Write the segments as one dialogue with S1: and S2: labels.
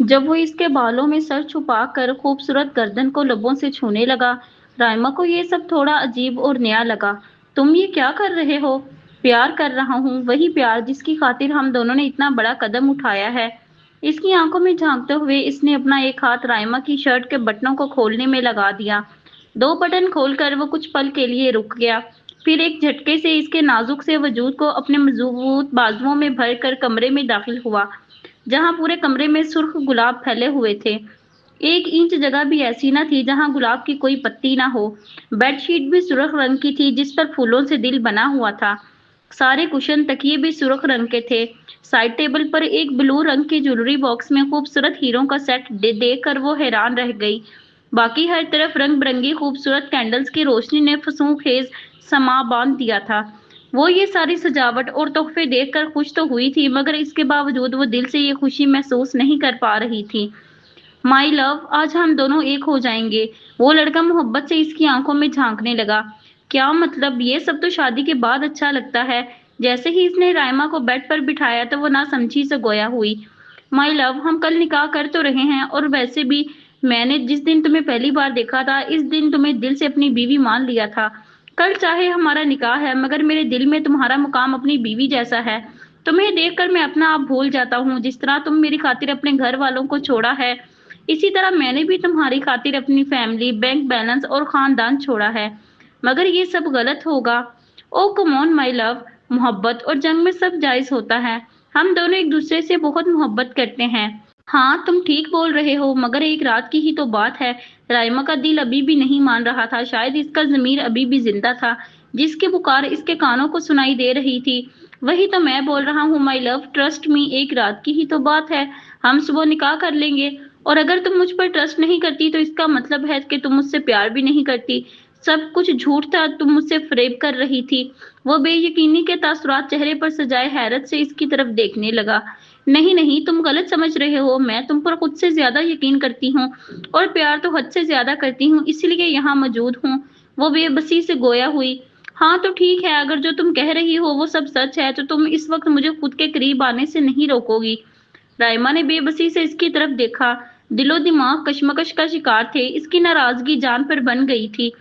S1: जब वो इसके बालों में सर छुपा कर खूबसूरत गर्दन को लबों से छूने लगा, राइमा को ये सब थोड़ा अजीब और नया लगा। तुम ये क्या कर रहे हो? प्यार कर रहा हूँ, वही प्यार जिसकी खातिर हम दोनों ने इतना बड़ा कदम उठाया है। इसकी आंखों में झांकते हुए इसने अपना एक हाथ राइमा की शर्ट के बटनों को खोलने में लगा दिया। दो बटन खोलकर वो कुछ पल के लिए रुक गया, फिर एक झटके से इसके नाजुक से वजूद को अपने मजबूत बाजुओं में भर कर कमरे में दाखिल हुआ, जहां पूरे कमरे में सुर्ख गुलाब फैले हुए थे। एक इंच जगह भी ऐसी न थी जहां गुलाब की कोई पत्ती ना हो। बेडशीट भी सुर्ख रंग की थी जिस पर फूलों से दिल बना हुआ था। सारे कुशन तकिए भी सुर्ख रंग के थे। साइड टेबल पर एक ब्लू रंग के ज्वेलरी बॉक्स में खूबसूरत हीरों का सेट देखकर वो हैरान रह गई। बाकी हर तरफ रंग बिरंगी खूबसूरत कैंडल्स की रोशनी ने फसूखेज समा बांध दिया था। वो ये सारी सजावट और तोहफे देखकर खुश तो हुई थी, मगर इसके बावजूद वो दिल से ये खुशी महसूस नहीं कर पा रही थी। माई लव, आज हम दोनों एक हो जाएंगे। वो लड़का मोहब्बत से इसकी आंखों में झांकने लगा। क्या मतलब? ये सब तो शादी के बाद अच्छा लगता है। जैसे ही इसने राइमा को बेड पर बिठाया तो वो ना समझी से गोया हुई। माई लव, हम कल निकाह कर तो रहे हैं, और वैसे भी मैंने जिस दिन तुम्हें पहली बार देखा था, इस दिन तुम्हें दिल से अपनी बीवी मान लिया था। कल चाहे हमारा निकाह है, मगर मेरे दिल में तुम्हारा मुकाम अपनी बीवी जैसा है। तुम्हें देखकर मैं अपना आप भूल जाता हूँ। जिस तरह तुम मेरी खातिर अपने घर वालों को छोड़ा है, इसी तरह मैंने भी तुम्हारी खातिर अपनी फैमिली, बैंक बैलेंस और खानदान छोड़ा है। मगर ये सब गलत होगा। ओ कम ऑन माई लव, मोहब्बत और जंग में सब जायज होता है। हम दोनों एक दूसरे से बहुत मोहब्बत करते हैं। हाँ, तुम ठीक बोल रहे हो, मगर एक रात की ही तो बात है। राइमा का दिल अभी भी नहीं मान रहा था, शायद इसका ज़मीर अभी भी जिंदा था। जिसकी पुकार इसके कानों को सुनाई दे रही थी, वही तो मैं बोल रहा हूँ माई लव, ट्रस्ट मी, एक रात की ही तो बात है। हम सुबह निकाह कर लेंगे। और अगर तुम मुझ पर ट्रस्ट नहीं करती तो इसका मतलब है कि तुम मुझसे प्यार भी नहीं करती। सब कुछ झूठ था, तुम मुझसे फरेब कर रही थी। वो बेयकीनी के तासुरात चेहरे पर सजाए हैरत से इसकी तरफ देखने लगा। नहीं नहीं, तुम गलत समझ रहे हो। मैं तुम पर खुद से ज्यादा यकीन करती हूँ, और प्यार तो हद से ज्यादा करती हूँ, इसलिए यहाँ मौजूद हूँ। वो बेबसी से गोया हुई। हाँ तो ठीक है, अगर जो तुम कह रही हो वो सब सच है, तो तुम इस वक्त मुझे खुद के करीब आने से नहीं रोकोगी। राइमा ने बेबसी से इसकी तरफ देखा। दिलो दिमाग कशमकश का शिकार थे, इसकी नाराजगी जान पर बन गई थी।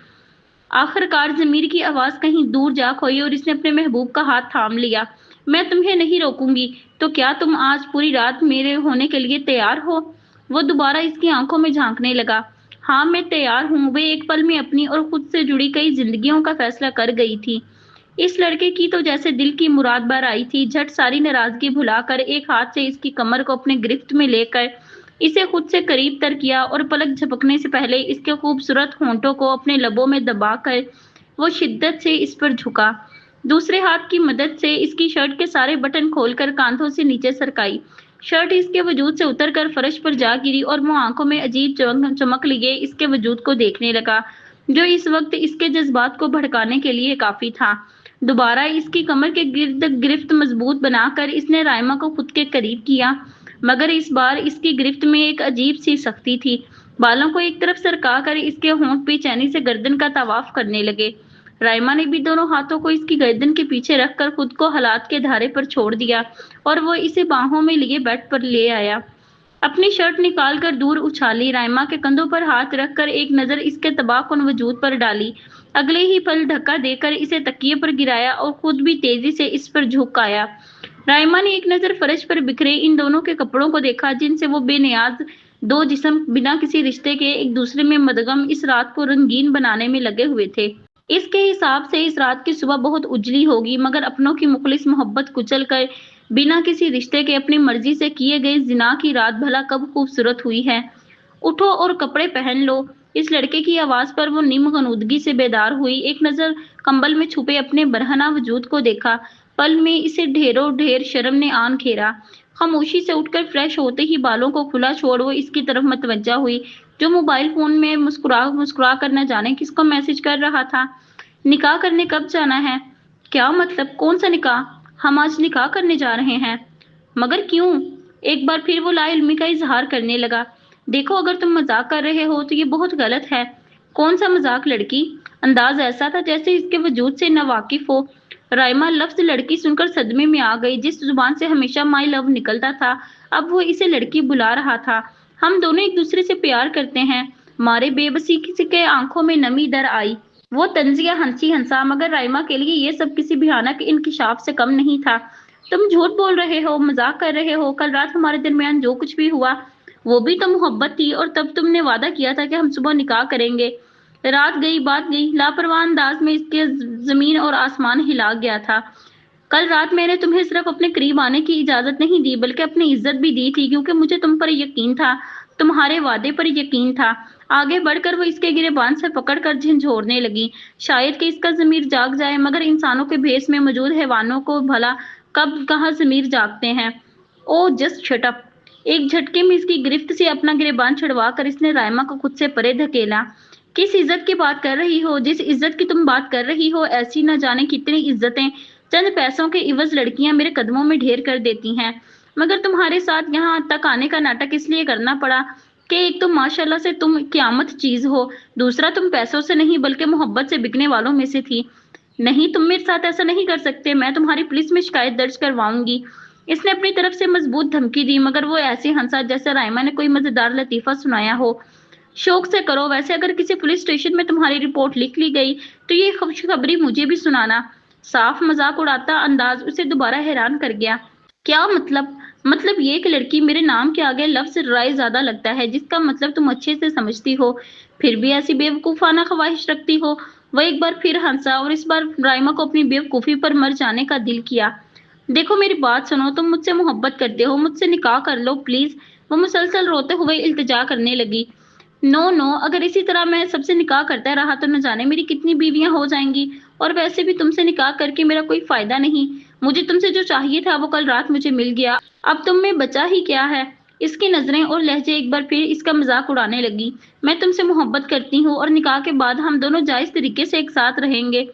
S1: आखिरकार जमीर की आवाज कहीं दूर जा खोई और इसने अपने महबूब का हाथ थाम लिया। मैं तुम्हें नहीं रोकूंगी। तो क्या तुम आज पूरी रात मेरे होने के लिए तैयार हो? वो दोबारा इसकी आंखों में झांकने लगा। हाँ, मैं तैयार हूँ। वे एक पल में अपनी और खुद से जुड़ी कई जिंदगियों का फैसला कर गई थी। इस लड़के की तो जैसे दिल की मुराद बार आई थी। झट सारी नाराजगी भुलाकर एक हाथ से इसकी कमर को अपने गिरफ्त में लेकर इसे खुद से करीब तर किया, और पलक झपकने से पहले इसके खूबसूरत होंठों को अपने लबों में दबाकर वो शिद्दत से इस पर झुका। दूसरे हाथ की मदद से इसकी शर्ट के सारे बटन खोलकर कांधों से नीचे सरकाई। शर्ट इसके वजूद से उतरकर फर्श पर जा गिरी, और वो आंखों में अजीब चमक लिए इसके वजूद को देखने लगा, जो इस वक्त इसके जज्बात को भड़काने के लिए काफी था। दोबारा इसकी कमर के गिर्द गिरफ्त मजबूत बनाकर इसने राइमा को खुद के करीब किया, मगर इस बार इसकी गिरफ्त में एक अजीब सी सख्ती थी। बालों को एक तरफ सरका कर इसके होंठ बेचैनी से गर्दन का तवाफ करने लगे। राइमा ने भी दोनों हाथों को इसकी गर्दन के पीछे रखकर खुद को हालात के धारे पर छोड़ दिया, और वो इसे बाहों में लिए बेड पर ले आया। अपनी शर्ट निकालकर दूर उछाली, राइमा के कंधों पर हाथ रखकर एक नजर इसके तबाहकुन वजूद पर डाली। अगले ही पल धक्का देकर इसे तकिए पर गिराया और खुद भी तेजी से इस पर झुक आया। राइमा ने एक नजर फर्श पर बिखरे इन दोनों के कपड़ों को देखा, जिनसे वो बेनियाज दो जिस्म बिना किसी रिश्ते के एक दूसरे में मदगम इस रात को रंगीन बनाने में लगे हुए थे। इसके हिसाब से इस रात की सुबह बहुत उजली होगी, मगर अपनों की मुखलिस मोहब्बत कुचल कर बिना किसी रिश्ते के अपनी मर्जी से किए गए जिना की रात भला कब खूबसूरत हुई है। उठो और कपड़े पहन लो। इस लड़के की आवाज पर वो निमगनूदगी से बेदार हुई। एक नजर कंबल में छुपे अपने बरहना वजूद को देखा। पल में इसे ढेरों ढेर शर्म ने आन घेरा। खामोशी से उठकर फ्रेश होते ही बालों को खुला छोड़ वो इसकी तरफ मतवज्जा हुई, जो मोबाइल फोन में मुस्कुरा मुस्कुरा कर न जाने किसको मैसेज कर रहा था। निकाह करने कब जाना है? क्या मतलब? कौन सा निकाह? हम आज निकाह करने जा रहे हैं। मगर क्यों? एक बार फिर वो लाइल्मी का इजहार करने लगा। देखो, अगर तुम मजाक कर रहे हो तो ये बहुत गलत है। कौन सा मजाक लड़की? अंदाज ऐसा था जैसे इसके वजूद से नावाकिफ हो। राइमा लफ्ज लड़की सुनकर सदमे में आ गई। जिस जुबान से हमेशा माई लव निकलता था, अब वो इसे लड़की बुला रहा था। हम दोनों एक दूसरे से प्यार करते हैं। मारे बेबसी किसी के आंखों में नमी दर आई। वो तंजिया हंसी हंसा, मगर राइमा के लिए ये सब किसी भयानक इंकिशाफ से कम नहीं था। तुम झूठ बोल रहे हो, मजाक कर रहे हो। कल रात हमारे दरमियान जो कुछ भी हुआ वो भी तो मोहब्बत थी, और तब तुमने वादा किया था कि हम सुबह निकाह करेंगे। रात गई बात गई, लापरवाह अंदाज में इसके जमीन और आसमान हिला गया था। कल रात मैंने तुम्हें सिर्फ अपने करीब आने की इजाजत नहीं दी, बल्कि अपनी इज्जत भी दी थी, क्योंकि मुझे तुम पर यकीन था, तुम्हारे वादे पर यकीन था। आगे बढ़कर वो इसके गिरेबान से पकड़कर झंझोरने लगी। शायद कि इसका ज़मीर जाग जाए, मगर इंसानों के भेष में मौजूद हैवानों को भला कब कहाँ ज़मीर जागते हैं। ओ जस्ट शट अप। एक झटके में इसकी गिरफ्त से अपना गिरेबान छुड़वा कर इसने राइमा को खुद से परे धकेला। किस इज्जत की बात कर रही हो? जिस इज्जत की तुम बात कर रही हो, ऐसी न जाने कितनी इज्जतें चंद पैसों के इवज लड़कियां मेरे कदमों में ढेर कर देती हैं। मगर तुम्हारे साथ यहाँ तक आने का नाटक इसलिए करना पड़ा कि एक तो माशाल्लाह से तुम क्यामत चीज हो, दूसरा तुम पैसों से नहीं बल्कि मोहब्बत से बिकने वालों में से थी। नहीं, तुम मेरे साथ ऐसा नहीं कर सकते। मैं तुम्हारी पुलिस में शिकायत दर्ज करवाऊंगी। इसने अपनी तरफ से मजबूत धमकी दी, मगर वो ऐसे हंसा जैसे राइमा ने कोई मजेदार लतीफा सुनाया हो। शौक से करो। वैसे अगर किसी पुलिस स्टेशन में तुम्हारी रिपोर्ट लिख ली गई तो ये खुशखबरी मुझे भी सुनाना। साफ मजाक उड़ाता अंदाज उसे दोबारा हैरान कर गया। क्या मतलब? मतलब ये कि लड़की मेरे नाम के आगे लफ्ज राय ज्यादा लगता है, जिसका मतलब तुम अच्छे से समझती हो, फिर भी ऐसी बेवकूफाना ख्वाहिश रखती हो। वह एक बार फिर हंसा, और इस बार राइमा को अपनी बेवकूफी पर मर जाने का दिल किया। देखो मेरी बात सुनो, तुम मुझसे मोहब्बत करते हो, मुझसे निकाह कर लो प्लीज। वो मुसलसल रोते हुए इल्तिजा करने लगी। नो नो, अगर इसी तरह मैं सबसे निकाह करता रहा तो न जाने मेरी कितनी बीवियां हो जाएंगी, और वैसे भी तुमसे निकाह करके मेरा कोई फायदा नहीं। मुझे तुमसे जो चाहिए था वो कल रात मुझे मिल गया, अब तुम में बचा ही क्या है। इसकी नजरें और लहजे एक बार फिर इसका मजाक उड़ाने लगी। मैं तुमसे मोहब्बत करती हूँ, और निकाह के बाद हम दोनों जायज तरीके से एक साथ रहेंगे।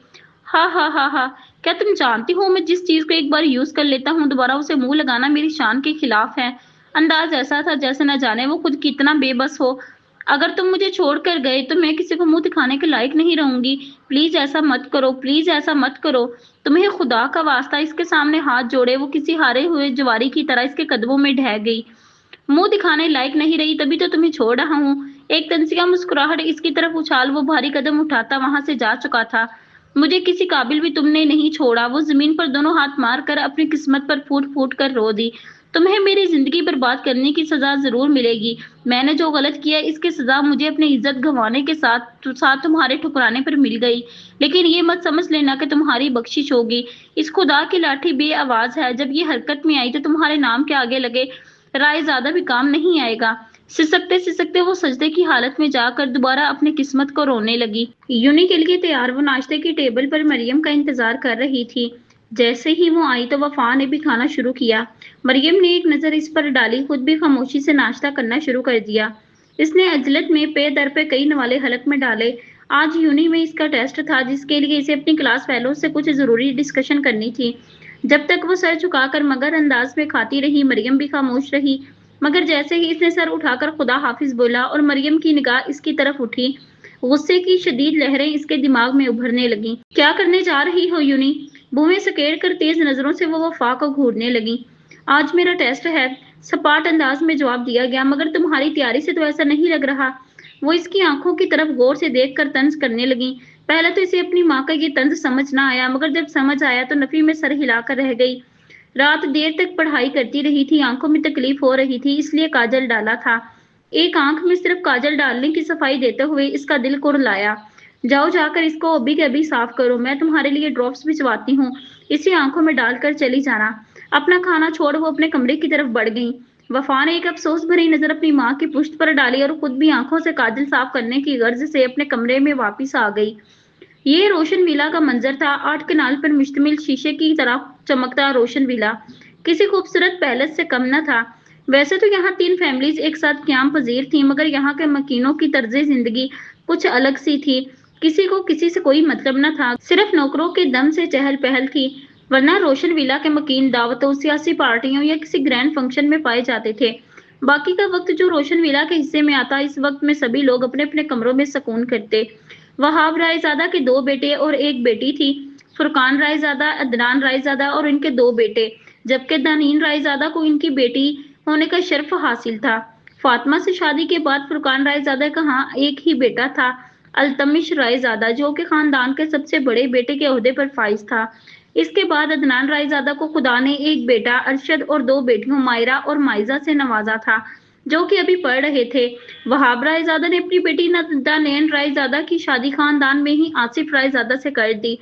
S1: हा हा हा हा। क्या तुम जानती हो, मैं जिस चीज को एक बार यूज कर लेता हूँ दोबारा उसे मुंह लगाना मेरी शान के खिलाफ है। अंदाज ऐसा था जैसे न जाने वो खुद कितना बेबस हो। अगर तुम मुझे छोड़कर गए तो मैं किसी को मुंह दिखाने के लायक नहीं रहूंगी। प्लीज ऐसा मत करो, प्लीज ऐसा मत करो। तुम्हें खुदा का वास्ता। इसके सामने हाथ जोड़े वो किसी हारे हुए जवारी की तरह इसके कदमों में ढह गई। मुंह दिखाने लायक नहीं रही, तभी तो तुम्हें छोड़ रहा हूँ। एक तंसिया मुस्कुराहट इसकी तरफ उछाल वो भारी कदम उठाता वहां से जा चुका था। मुझे किसी काबिल भी तुमने नहीं छोड़ा। वो जमीन पर दोनों हाथ मार कर अपनी किस्मत पर फूट फूट कर रो दी। तुम्हें मेरी जिंदगी बर्बाद करने की सजा जरूर मिलेगी। मैंने जो गलत किया इसकी सजा मुझे अपनी इज्जत गंवाने के साथ साथ तुम्हारे ठुकराने पर मिल गई। लेकिन ये मत समझ लेना कि तुम्हारी बख्शिश होगी। इस खुदा की लाठी बे आवाज है। जब ये हरकत में आई तो तुम्हारे नाम के आगे लगे राय ज्यादा भी काम नहीं आएगा। सिसकते सिसकते वो सजदे की हालत में जाकर दोबारा अपनी किस्मत को रोने लगी। यूनी के लिए तैयार वो नाश्ते की टेबल पर मरियम का इंतजार कर रही थी। जैसे ही वो आई तो वफा ने भी खाना शुरू किया। मरियम ने एक नजर इस पर डाली, खुद भी खामोशी से नाश्ता करना शुरू कर दिया। इसने अजलत में पे दर पे कई नवाले हलक में डाले। आज यूनी में इसका टेस्ट था, जिसके लिए इसे अपनी क्लास फेलो से कुछ जरूरी डिस्कशन करनी थी। जब तक वो सर झुकाकर मगर अंदाज में खाती रही, मरियम भी खामोश रही। मगर जैसे ही इसने सर उठाकर खुदा हाफिज बोला और मरियम की निगाह इसकी तरफ उठी, गुस्से की शदीद लहरें इसके दिमाग में उभरने लगीं। क्या करने जा रही हो यूनी? भूमि सकेड़ कर तेज नजरों से वो वफा को घूरने लगी। आज मेरा टेस्ट है, सपाट अंदाज में जवाब दिया गया। मगर तुम्हारी तैयारी से तो ऐसा नहीं लग रहा। वो इसकी आंखों की तरफ गौर से देखकर तंज करने लगी। पहले तो इसे अपनी माँ का ये तंज समझ ना आया, मगर जब समझ आया तो नफी में सर हिलाकर रह गई। रात देर तक पढ़ाई करती रही थी, आंखों में तकलीफ हो रही थी, इसलिए काजल डाला था। एक आंख में सिर्फ काजल डालने की सफाई देते हुए इसका दिल कुड़लाया। जाओ जाकर इसको अभी के अभी साफ करो, मैं तुम्हारे लिए ड्रॉप्स भिजवाती हूँ, इसी आंखों में डालकर चली जाना। अपना खाना छोड़ वो अपने कमरे की तरफ बढ़ गई। वफा ने एक अफसोस भरी नजर अपनी माँ की पुश्त पर डाली और खुद भी आंखों से काजल साफ करने की गर्ज से अपने कमरे में वापस आ गई। ये रोशन विला का मंजर था। 8 कनाल पर मुश्तमिल शीशे की तरह चमकता रोशन विला किसी खूबसूरत पैलेस से कम न था। वैसे तो यहाँ 3 फैमिलीज एक साथ क्याम पजीर थी, मगर यहाँ के मकीनों की तर्ज जिंदगी कुछ अलग सी थी। किसी को किसी से कोई मतलब न था, सिर्फ नौकरों के दम से चहल पहल थी। वरना रोशन विला के मकीन दावतों, सियासी पार्टियों या किसी ग्रैंड फंक्शन में पाए जाते थे। बाकी का वक्त जो रोशन विला के हिस्से में आता, इस वक्त में सभी लोग अपने अपने कमरों में सुकून करते। वहाब रायजादा के 2 बेटे और एक बेटी थी। फुरकान रायज़ादा, अदनान रायज़ादा और इनके 2 बेटे, जबकि दानीन रायज़ादा को इनकी बेटी होने का शर्फ हासिल था। फातिमा से शादी के बाद फुरकान रायज़ादा का हाँ एक ही बेटा था, अल्तमिश रायज़ादा, जो कि खानदान के सबसे बड़े बेटे के ओहदे पर फाइज था। इसके बाद अदनान रायज़ादा को खुदा ने एक बेटा अरशद और 2 बेटियों मायरा और माइजा से नवाजा था, जो कि अभी पढ़ रहे थे। वहाब रायज़ादा ने अपनी बेटी दानैन रायज़ादा की शादी खानदान में ही आसिफ रायज़ादा से कर दी।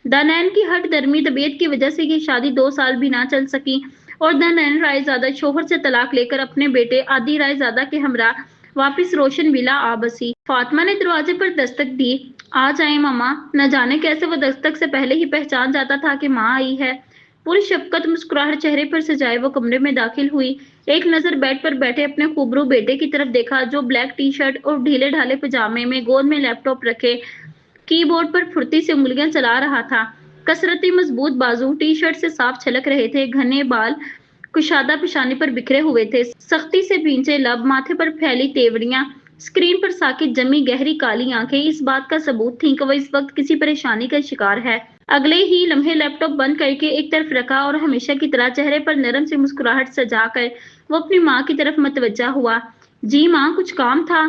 S1: दानैन की हठ दर्मी तबीयत की वजह से ये शादी 2 साल भी ना चल सकी और दानैन रायज़ादा शोहर से तलाक लेकर अपने बेटे आदि रायज़ादा के हमरा वापस रोशन विला आ बसी। फातिमा ने दरवाजे पर दस्तक दी। आ जाए मामा। न जाने कैसे वो दस्तक से पहले ही पहचान जाता था कि माँ आई है। पूरी शफकत मुस्कुराहट चेहरे पर सजाए वो कमरे में दाखिल हुई। एक नजर बेड पर बैठे अपने खूबरू बेटे की तरफ देखा, जो ब्लैक टी शर्ट और ढीले ढाले पजामे में गोद में लैपटॉप रखे कीबोर्ड पर फुर्ती से उंगलियां चला रहा था। कसरती मजबूत बाजू टी शर्ट से साफ छलक रहे थे, घने बाल कुशादा पेशानी पर बिखरे हुए थे, सख्ती से भींचे लब, माथे पर फैली तेवड़ियां, स्क्रीन पर साकित जमी गहरी काली आंखें इस बात का सबूत थीं कि वह इस वक्त किसी परेशानी का शिकार है। अगले ही लम्हे लैपटॉप बंद करके एक तरफ रखा और हमेशा की तरह चेहरे पर नरम सी मुस्कुराहट सजाकर वो अपनी माँ की तरफ मतवज्जा हुआ। जी माँ, कुछ काम था?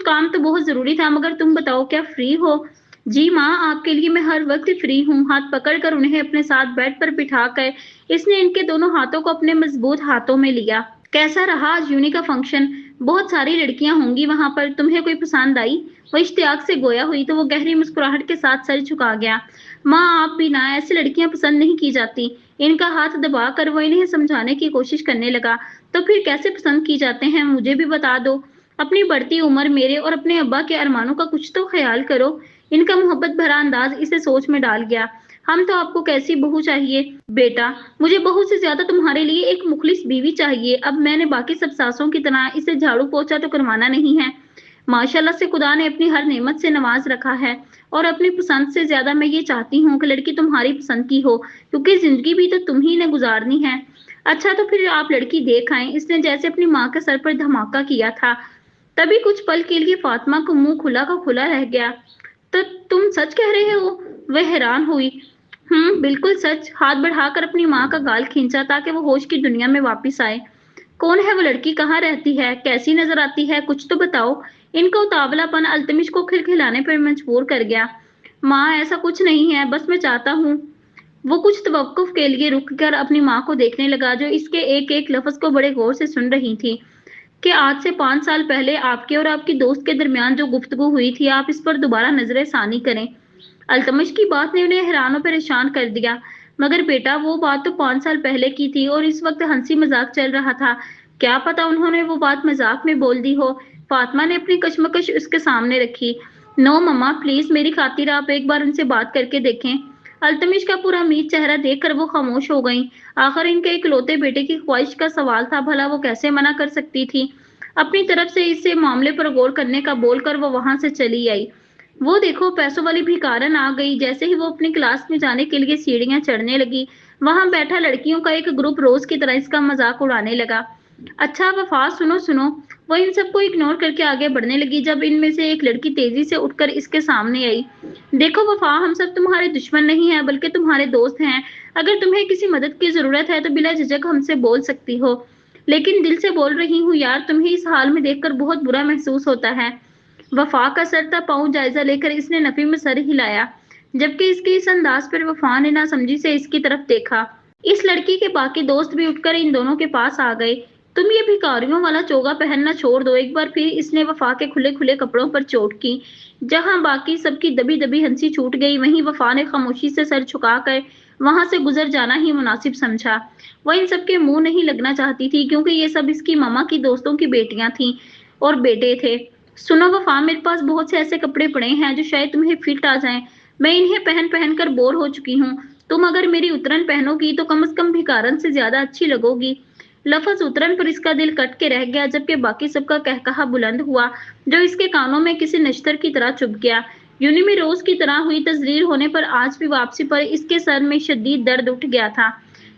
S1: काम तो बहुत जरूरी था, मगर तुम बताओ क्या फ्री हो? जी माँ, आपके लिए मैं हर वक्त फ्री हूँ। हाथ पकड़कर उन्हें अपने साथ बेड पर बिठाकर इसने इनके दोनों हाथों को अपने मजबूत हाथों में लिया। कैसा रहा आज यूनी का फंक्शन? बहुत सारी लड़कियां होंगी वहां पर, तुम्हें कोई पसंद आई? वो इश्तियाक से गोया हुई तो वो गहरी मुस्कुराहट के साथ सर झुका गया। माँ, आप भी ना, ऐसी लड़कियां पसंद नहीं की जाती। इनका हाथ दबाकर वो इन्हें समझाने की कोशिश करने लगा। तो फिर कैसे पसंद की जाते हैं, मुझे भी बता दो। अपनी बढ़ती उम्र, मेरे और अपने अब्बा के अरमानों का कुछ तो ख्याल करो। इनका मोहब्बत भरा अंदाज इसे सोच में डाल गया। हम तो आपको कैसी बहू चाहिए? बेटा, मुझे बहू से ज्यादा तुम्हारे लिए एक मुखलिस बीवी चाहिए। अब मैंने बाकी सब सासों की तरह इसे झाड़ू पोछा तो करवाना नहीं है। माशाल्लाह से खुदा ने अपनी हर नेमत से नवाज रखा है और अपनी पसंद से ज्यादा मैं ये चाहती हूँ कि लड़की तुम्हारी पसंद की हो, क्योंकि जिंदगी भी तो तुम ही ने गुजारनी है। अच्छा, तो फिर आप लड़की देख आए। इसने जैसे अपनी माँ के सर पर धमाका किया था। तभी कुछ पल के लिए फातिमा को मुंह खुला का खुला रह गया। तो तुम सच कह रहे हो? वह हैरान हुई। बिल्कुल सच। हाथ बढ़ाकर अपनी माँ का गाल खींचा ताकि वो होश की दुनिया में वापस आए। कौन है वो लड़की? कहाँ रहती है? कैसी नजर आती है? कुछ तो बताओ। इनका उतावलापन अल्तमिश को खिलखिलाने पर मजबूर कर गया। माँ, ऐसा कुछ नहीं है, बस मैं चाहता हूँ। वो कुछ तवक्कुफ के लिए रुक कर अपनी माँ को देखने लगा, जो इसके एक एक लफ्ज को बड़े गौर से सुन रही थी। कि आज से 5 साल पहले आपके और आपकी दोस्त के दरमियान जो गुफ्तगू हुई थी, आप इस पर दोबारा नजर सानी करें। अल्तमश की बात ने उन्हें हैरान और परेशान कर दिया। मगर बेटा, वो बात तो 5 साल पहले की थी और इस वक्त हंसी मजाक चल रहा था। क्या पता उन्होंने वो बात मजाक में बोल दी हो। फातिमा ने अपनी कशमकश उसके सामने रखी। नो मम्मा, प्लीज मेरी खातिर आप एक बार उनसे बात करके देखें। अल्तमिश का पूरा मीत चेहरा देखकर वो खामोश हो गईं। आखिर इनके इकलौते बेटे की ख्वाहिश का सवाल था, भला वो कैसे मना कर सकती थी। अपनी तरफ से इससे मामले पर गौर करने का बोलकर वो वहां से चली आई। वो देखो, पैसों वाली भिखारन आ गई। जैसे ही वो अपनी क्लास में जाने के लिए सीढ़ियां चढ़ने लगी, वहां बैठा लड़कियों का एक ग्रुप रोज की तरह इसका मजाक उड़ाने लगा। अच्छा वफा, सुनो सुनो। वो इन सबको इग्नोर करके आगे बढ़ने लगी, जब इनमें से एक लड़की तेजी से उठकर इसके सामने आई। देखो वफा, हम सब तुम्हारे दुश्मन नहीं है, बल्कि तुम्हारे दोस्त हैं। अगर तुम्हें किसी मदद की जरूरत है तो बिला झिझक हमसे बोल सकती हो। लेकिन दिल से बोल रही हूँ यार, तुम्हें इस हाल में देखकर बहुत बुरा महसूस होता है। वफा का सर था पांव जायजा लेकर इसने नफी में सर हिलाया, जबकि इसके इस अंदाज पर वफा ने ना समझी से इसकी तरफ देखा। इस लड़की के बाकी दोस्त भी उठकर इन दोनों के पास आ गए। तुम ये भिखारियों वाला चोगा पहनना छोड़ दो। एक बार फिर इसने वफा के खुले खुले कपड़ों पर चोट की। जहां बाकी सबकी दबी दबी हंसी छूट गई, वहीं वफा ने खामोशी से सर झुकाकर वहां से गुजर जाना ही मुनासिब समझा। वह इन सबके मुंह नहीं लगना चाहती थी, क्योंकि ये सब इसकी मामा की दोस्तों की बेटियां थीं और बेटे थे। सुनो वफा, मेरे पास बहुत से ऐसे कपड़े पड़े हैं जो शायद तुम्हें फिट आ जाएं। मैं इन्हें पहन पहन कर बोर हो चुकी हूँ। तुम अगर मेरी उतरन पहनोगी तो कम से कम भिखारन से ज्यादा अच्छी लगोगी। लफ्ज उतरन पर इसका दिल कट के रह गया, जबकि बाकी सबका कहकहा बुलंद हुआ, जो इसके कानों में किसी नश्तर की तरह चुभ गया। यूनी में रोज की तरह हुई तजरीर होने पर आज भी वापसी पर इसके सर में शदीद दर्द उठ गया था।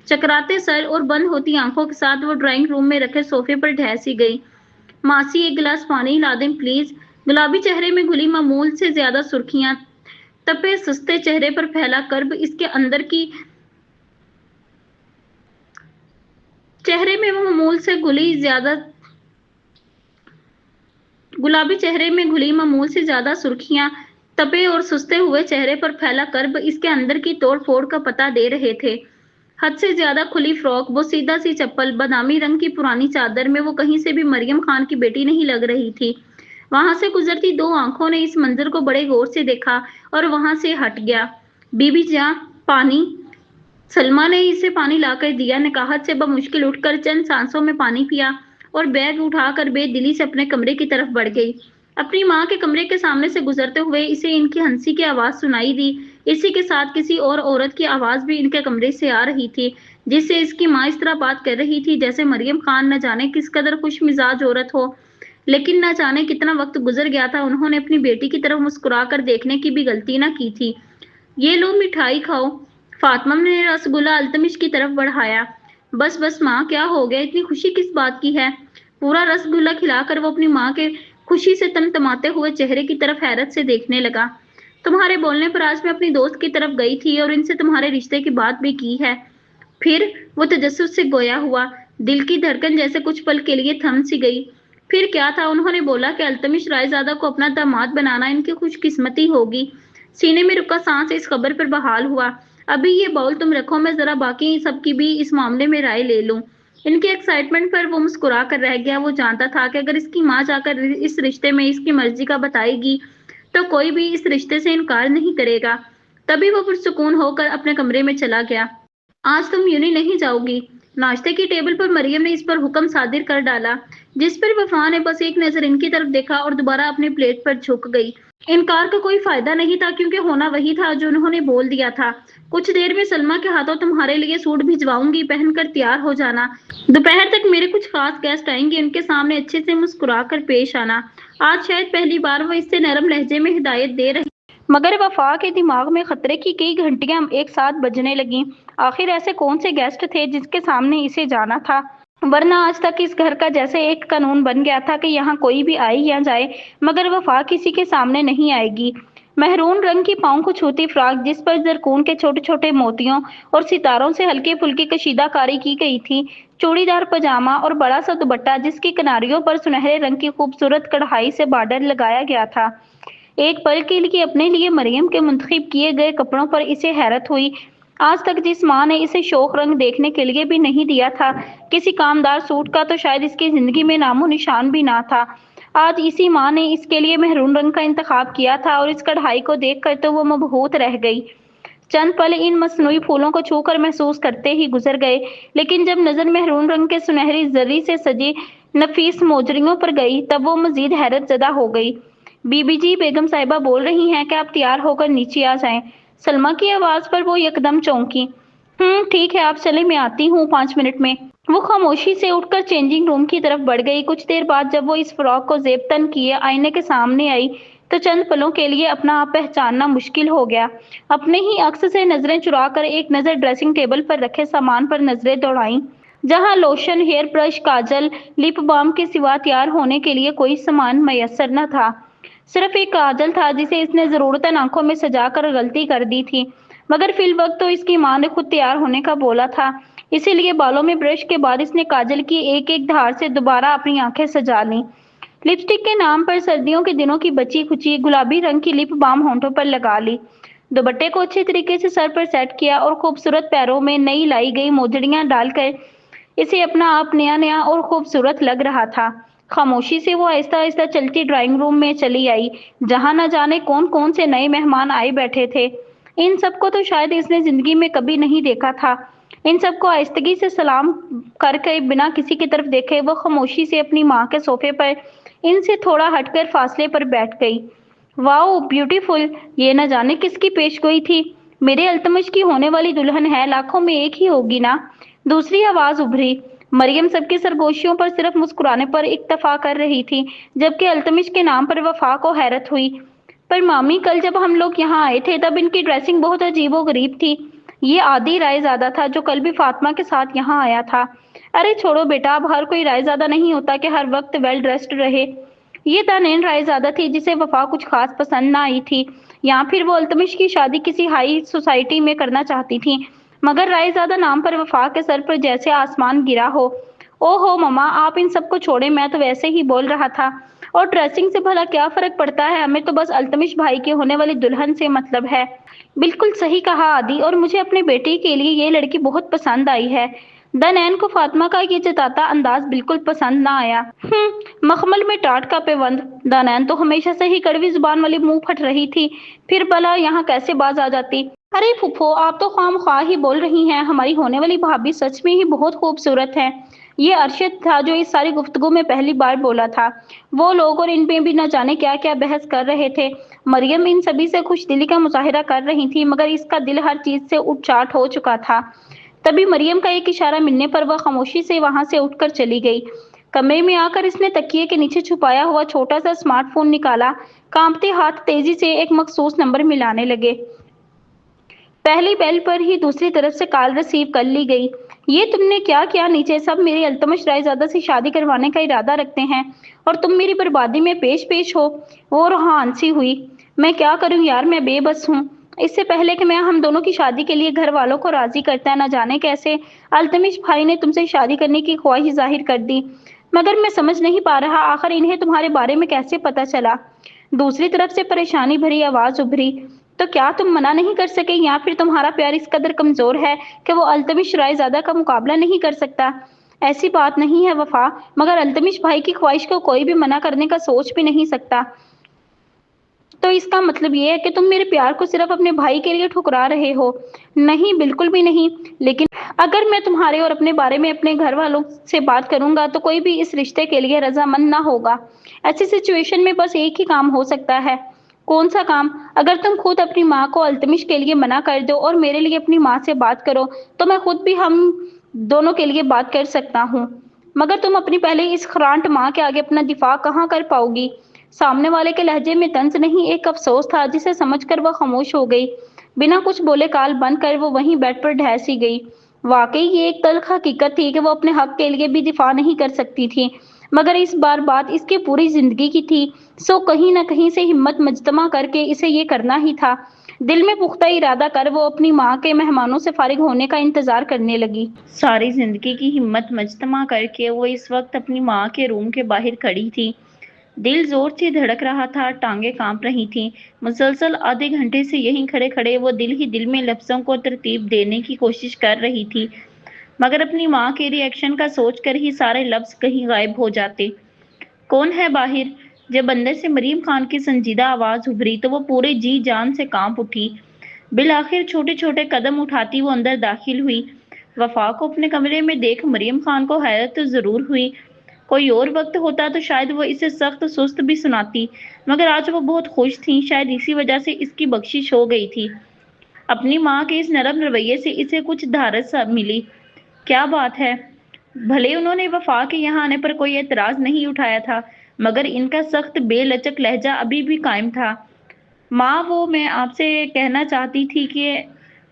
S1: चकराते सर और बंद होती आंखों के साथ वो ड्राइंग रूम में रखे सोफे पर ढह सी गई। मासी, एक गिलास पानी ला दें प्लीज। गुलाबी चेहरे में घुली मामूल से ज्यादा सुर्खियां تپے سستے چہرے پر پھیلا کرب اس کے اندر کی چہرے میں معمول سے گلابی چہرے میں گھلی معمول سے زیادہ سرخیاں تپے اور سستے ہوئے چہرے پر پھیلا کرب اس کے اندر کی توڑ پھوڑ کا پتہ دے رہے تھے۔ حد سے زیادہ کھلی فراک، وہ سیدھا سی چپل، بادامی رنگ کی پرانی چادر میں وہ کہیں سے بھی مریم خان کی بیٹی نہیں لگ رہی تھی۔ وہاں سے گزرتی دو آنکھوں نے اس منظر کو بڑے غور سے دیکھا اور وہاں سے ہٹ گیا۔ بی بی جاں، پانی۔ سلمیٰ نے اسے پانی لا کر دیا، نکہت سے بمشکل اٹھ کر چند سانسوں میں پانی پیا اور بیگ اٹھا کر بے دلی سے اپنے کمرے کی طرف بڑھ گئی۔ اپنی ماں کے کمرے کے سامنے سے گزرتے ہوئے اسے ان کی ہنسی کی آواز سنائی دی۔ اسی کے ساتھ کسی اور عورت کی آواز بھی ان کے کمرے سے آ رہی تھی، جس سے اس کی ماں اس طرح بات کر رہی تھی جیسے مریم خان نہ جانے کس قدر خوش مزاج عورت ہو، لیکن نہ جانے کتنا وقت گزر گیا تھا انہوں نے اپنی بیٹی کی طرف مسکرا کر دیکھنے کی بھی غلطی نہ کی تھی۔ یہ لو مٹھائی کھاؤ۔ فاطمہ نے رس گلہ التمش کی طرف بڑھایا۔ بس بس ماں، کیا ہو گیا؟ اتنی خوشی کس بات کی ہے؟ پورا رس گلہ کھلا کر وہ اپنی ماں کے خوشی سے تمتماتے ہوئے چہرے کی طرف حیرت سے دیکھنے لگا۔ تمہارے بولنے پر آج میں اپنی دوست کی طرف گئی تھی اور ان سے تمہارے رشتے کی بات بھی کی ہے۔ پھر؟ وہ تجسس سے گویا ہوا، دل کی دھڑکن جیسے کچھ پل کے لیے تھم سی گئی۔ پھر کیا تھا؟ انہوں نے بولا کہ التمش رائے زادہ کو اپنا داماد بنانا ان کی خوش قسمتی ہوگی۔ سینے میں رکا سانس اس خبر پر بحال ہوا۔ ابھی یہ باؤل تم رکھو، میں ذرا باقی سب کی بھی اس معاملے میں رائے لے لوں۔ ان کی ایکسائٹمنٹ پر وہ مسکرا کر رہ گیا۔ وہ جانتا تھا کہ اگر اس کی ماں جا کر اس رشتے میں اس کی مرضی کا بتائے گی تو کوئی بھی اس رشتے سے انکار نہیں کرے گا۔ تبھی وہ پرسکون ہو کر اپنے کمرے میں چلا گیا۔ آج تم یونی نہیں جاؤ گی؟ ناشتے کی ٹیبل پر مریم نے اس پر حکم صادر کر ڈالا، جس پر وفا نے بس ایک نظر ان کی طرف دیکھا اور دوبارہ اپنی پلیٹ پر جھک گئی۔ انکار کا کوئی فائدہ نہیں تھا کیونکہ ہونا وہی تھا جو انہوں نے بول دیا تھا۔ کچھ دیر میں سلمیٰ کے ہاتھوں تمہارے لیے سوٹ بھجواؤں گی، پہن کر تیار ہو جانا۔ دوپہر تک میرے کچھ خاص گیسٹ آئیں گے، ان کے سامنے اچھے سے مسکرا کر پیش آنا۔ آج شاید پہلی بار وہ اس سے نرم لہجے میں ہدایت دے رہی، مگر وفا کے دماغ میں خطرے کی کئی گھنٹیاں ایک ساتھ بجنے لگیں۔ آخر ایسے کون سے گیسٹ تھے جس کے سامنے اسے جانا تھا؟ ورنہ آج تک اس گھر کا جیسے ایک قانون بن گیا تھا کہ یہاں کوئی بھی آئے یا جائے مگر وفا کسی کے سامنے نہیں آئے گی۔ مہرون رنگ کی پاؤں کو چھوتی فراک، جس پر زرکون کے چھوٹے چھوٹے موتیوں اور ستاروں سے ہلکی پھلکی کشیدہ کاری کی گئی تھی، چوڑی دار پاجامہ اور بڑا سا دوپٹہ جس کی کناریوں پر سنہرے رنگ کی خوبصورت کڑھائی سے بارڈر لگایا گیا تھا۔ ایک پل کے لیے اپنے لیے مریم کے منتخب کیے گئے کپڑوں پر اسے حیرت ہوئی۔ آج تک جس ماں نے اسے شوخ رنگ دیکھنے کے لیے بھی نہیں دیا تھا، کسی کامدار سوٹ کا تو شاید اس کی زندگی میں نام و نشان بھی نہ تھا، آج اسی ماں نے اس کے لیے مہرون رنگ کا انتخاب کیا تھا اور اس کڑھائی کو دیکھ کر تو وہ مبہوت رہ گئی۔ چند پل ان مصنوعی پھولوں کو چھو کر محسوس کرتے ہی گزر گئے، لیکن جب نظر مہرون رنگ کے سنہری زری سے سجی نفیس موجریوں پر گئی تب وہ مزید حیرت زدہ ہو گئی۔ بی بی جی، بیگم صاحبہ بول رہی ہیں کہ آپ تیار ہو کر نیچے آ جائیں۔ سلمیٰ کی آواز پر وہ یکدم چونکی۔ ٹھیک ہے، آپ چلیں، میں آتی ہوں 5 منٹ میں۔ وہ خاموشی سے اٹھ کر چینجنگ روم کی طرف بڑھ گئی۔ کچھ دیر بعد جب وہ اس فراک کو زیب تن کیے آئینے کے سامنے آئی تو چند پلوں کے لیے اپنا آپ پہچاننا مشکل ہو گیا۔ اپنے ہی عکس سے نظریں چرا کر ایک نظر ڈریسنگ ٹیبل پر رکھے سامان پر نظریں دوڑائیں، جہاں لوشن، ہیئر برش، کاجل، لپ بام کے سوا تیار ہونے کے لیے کوئی سامان میسر نہ تھا۔ صرف ایک کاجل تھا جسے اس نے ضرورتاً آنکھوں میں سجا کر غلطی کر دی تھی، مگر فی الوقت تو اس کی ماں نے خود تیار ہونے کا بولا تھا، اسی لیے بالوں میں برش کے بعد اس نے کاجل کی ایک ایک دھار سے دوبارہ اپنی آنکھیں سجا لیں۔ لپسٹک کے نام پر سردیوں کے دنوں کی بچی کھچی گلابی رنگ کی لپ بام ہونٹوں پر لگا لی، دوپٹے کو اچھے طریقے سے سر پر سیٹ کیا اور خوبصورت پیروں میں نئی لائی گئی موجڑیاں ڈال کر اسے اپنا آپ نیا نیا اور خوبصورت لگ رہا تھا۔ خاموشی سے وہ آہستہ آہستہ چلتی ڈرائنگ روم میں چلی آئی، جہاں نہ جانے کون کون سے نئے مہمان آئے بیٹھے تھے۔ ان سب کو تو شاید اس نے زندگی میں کبھی نہیں دیکھا تھا۔ ان سب کو آہستگی سے سلام کر کے بنا کسی کی طرف دیکھے وہ خاموشی سے اپنی ماں کے صوفے پر ان سے تھوڑا ہٹ کر فاصلے پر بیٹھ گئی۔ واؤ، بیوٹیفل! یہ نہ جانے کس کی پیش گوئی تھی؟ میرے التمش کی ہونے والی دلہن ہے، لاکھوں میں ایک ہی ہوگی نا؟ دوسری آواز ابھری۔ مریم سب کی سرگوشیوں پر صرف مسکرانے پر اکتفا کر رہی تھی، جبکہ التمش کے نام پر وفا کو حیرت ہوئی۔ پر مامی، کل جب ہم لوگ یہاں آئے تھے تب ان کی ڈریسنگ بہت عجیب و غریب تھی۔ یہ عادی رائے زادہ تھا جو کل بھی فاطمہ کے ساتھ یہاں آیا تھا۔ ارے چھوڑو بیٹا، اب ہر کوئی رائے زادہ نہیں ہوتا کہ ہر وقت ویل ڈریسڈ رہے۔ یہ دانین رائے تھی جسے وفا کچھ خاص پسند نہ آئی تھی، یا پھر وہ التمش کی شادی کسی ہائی سوسائٹی میں کرنا چاہتی تھی، مگر رائے زادہ نام پر وفا کے سر پر جیسے آسمان گرا ہو۔ او ہو مما، آپ ان سب کو چھوڑیں، میں تو ویسے ہی بول رہا تھا، اور ڈریسنگ سے بھلا کیا فرق پڑتا ہے، ہمیں تو بس التمش بھائی کے ہونے والی دلہن سے مطلب ہے۔ بالکل صحیح کہا آدی، اور مجھے اپنے بیٹے کے لیے یہ لڑکی بہت پسند آئی ہے۔ دانین کو فاطمہ کا یہ جتاتا انداز بالکل پسند نہ آیا۔ مخمل میں ٹاٹ کا پیوند، دانین تو ہمیشہ سے ہی کڑوی زبان والی منہ پھٹ رہی تھی، پھر بھلا یہاں کیسے باز آ جاتی؟ ارے پھوپھو، آپ تو خواہ مخواہ ہی بول رہی ہیں، ہماری ہونے والی بھابھی سچ میں ہی بہت خوبصورت ہے۔ یہ ارشد تھا جو اس ساری گفتگو میں پہلی بار بولا تھا۔ وہ لوگ اور ان میں بھی نہ جانے کیا کیا بحث کر رہے تھے۔ مریم ان سبھی سے خوش دلی کا مظاہرہ کر رہی تھی، مگر اس کا دل ہر چیز سے اٹ چاٹ ہو چکا تھا۔ تبھی مریم کا ایک اشارہ ملنے پر وہ خاموشی سے وہاں سے اٹھ کر چلی گئی۔ کمرے میں آ کر اس نے تکیے کے نیچے چھپایا ہوا چھوٹا سا اسمارٹ فون نکالا، کانپتے ہاتھ تیزی سے ایک مخصوص نمبر ملانے لگے۔ پہلی بیل پر ہی دوسری طرف سے کال ریسیو کر لی گئی۔ یہ تم نے کیا کیا نیچے؟ سب میری التمش رائے زادہ سے شادی کروانے کا ارادہ رکھتے ہیں اور تم میری بربادی میں پیش ہو۔ وہ روحان سی ہوئی۔ میں کیا کروں یار، میں بے بس ہوں۔ اس سے پہلے کہ میں ہم دونوں کی شادی کے لیے گھر والوں کو راضی کرتا، نہ جانے کیسے التمش بھائی نے تم سے شادی کرنے کی خواہش ظاہر کر دی، مگر میں سمجھ نہیں پا رہا آخر انہیں تمہارے بارے میں کیسے پتہ چلا؟ دوسری طرف سے پریشانی بھری آواز ابھری۔ تو کیا تم منع نہیں کر سکے، یا پھر تمہارا پیار اس قدر کمزور ہے کہ وہ التمش رائے زادہ کا مقابلہ نہیں کر سکتا؟ ایسی بات نہیں ہے وفا، مگر التمش بھائی کی خواہش کو کوئی بھی منع کرنے کا سوچ بھی نہیں سکتا۔ تو اس کا مطلب یہ ہے کہ تم میرے پیار کو صرف اپنے بھائی کے لیے ٹھکرا رہے ہو؟ نہیں، بالکل بھی نہیں، لیکن اگر میں تمہارے اور اپنے بارے میں اپنے گھر والوں سے بات کروں گا تو کوئی بھی اس رشتے کے لیے رضامند نہ ہوگا۔ ایسی سچویشن میں بس ایک ہی کام ہو سکتا ہے۔ کون سا کام؟ اگر تم خود اپنی ماں کو التمش کے لیے منع کر دو اور میرے لیے اپنی ماں سے بات کرو تو میں خود بھی ہم دونوں کے لیے بات کر سکتا ہوں، مگر تم اپنی پہلے اس خرانٹ ماں کے آگے اپنا دفاع کہاں کر پاؤ گی؟ سامنے والے کے لہجے میں طنز نہیں، ایک افسوس تھا جسے سمجھ کر وہ خاموش ہو گئی۔ بنا کچھ بولے کال بند کر وہ وہیں بیڈ پر ڈھہ سی گئی۔ واقعی یہ ایک تلخ حقیقت تھی کہ وہ اپنے حق کے لیے بھی دفاع نہیں کر سکتی تھی، مگر اس بار بات اس کی پوری زندگی کی تھی، سو کہیں نہ کہیں سے ہمت مجتمع کر کے اسے یہ کرنا ہی تھا۔ دل میں پختہ ارادہ کر وہ اپنی ماں کے مہمانوں سے فارغ ہونے کا انتظار کرنے لگی۔ ساری زندگی کی ہمت مجتمع کر کے وہ اس وقت اپنی ماں کے روم کے باہر کھڑی تھی۔ دل زور سے دھڑک رہا تھا، ٹانگیں کانپ رہی تھیں۔ مسلسل آدھے گھنٹے سے یہیں کھڑے کھڑے وہ دل ہی دل میں لفظوں کو ترتیب دینے کی کوشش کر رہی تھی، مگر اپنی ماں کے ری ایکشن کا سوچ کر ہی سارے لفظ کہیں غائب ہو جاتے۔ کون ہے باہر؟ جب اندر سے مریم خان کی سنجیدہ آواز ابھری تو وہ پورے جی جان سے کانپ اٹھی۔ بالآخر چھوٹے چھوٹے قدم اٹھاتی وہ اندر داخل ہوئی۔ وفا کو اپنے کمرے میں دیکھ مریم خان کو حیرت تو ضرور ہوئی۔ کوئی اور وقت ہوتا تو شاید وہ اسے سخت سست بھی سناتی، مگر آج وہ بہت خوش تھیں، شاید اسی وجہ سے اس کی بخشش ہو گئی تھی۔ اپنی ماں کے اس نرم رویے سے اسے کچھ دھارس ملی۔ کیا بات ہے؟ بھلے انہوں نے وفا کے یہاں آنے پر کوئی اعتراض نہیں اٹھایا تھا، مگر ان کا سخت بے لچک لہجہ ابھی بھی قائم تھا۔ ماں، وہ میں آپ سے کہنا چاہتی تھی کہ…